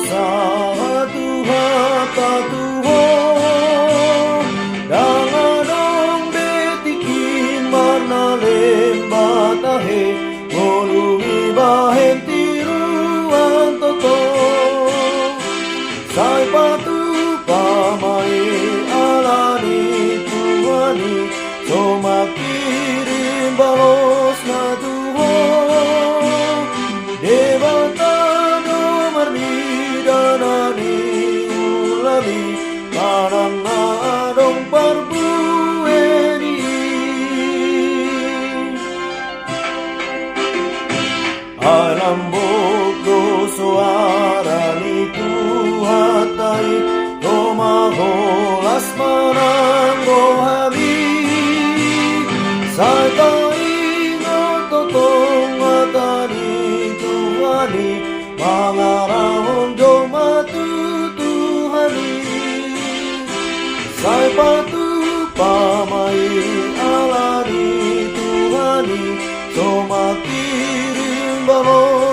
sa Tuhan ta Tuhan dangadong betikin marnalem batahe molumi bahen tiruan toto sai patu pamai alani Tuhani somakirim balos na Tuhan dewata nomor danani ulami parang adong parbueni alam bogo suara ni Tuhatai tomaholas manang rohami satai ngototong matani Tuhani mangarahon domatu Tuhani sai patu pamai alani Tuhani somakirim balos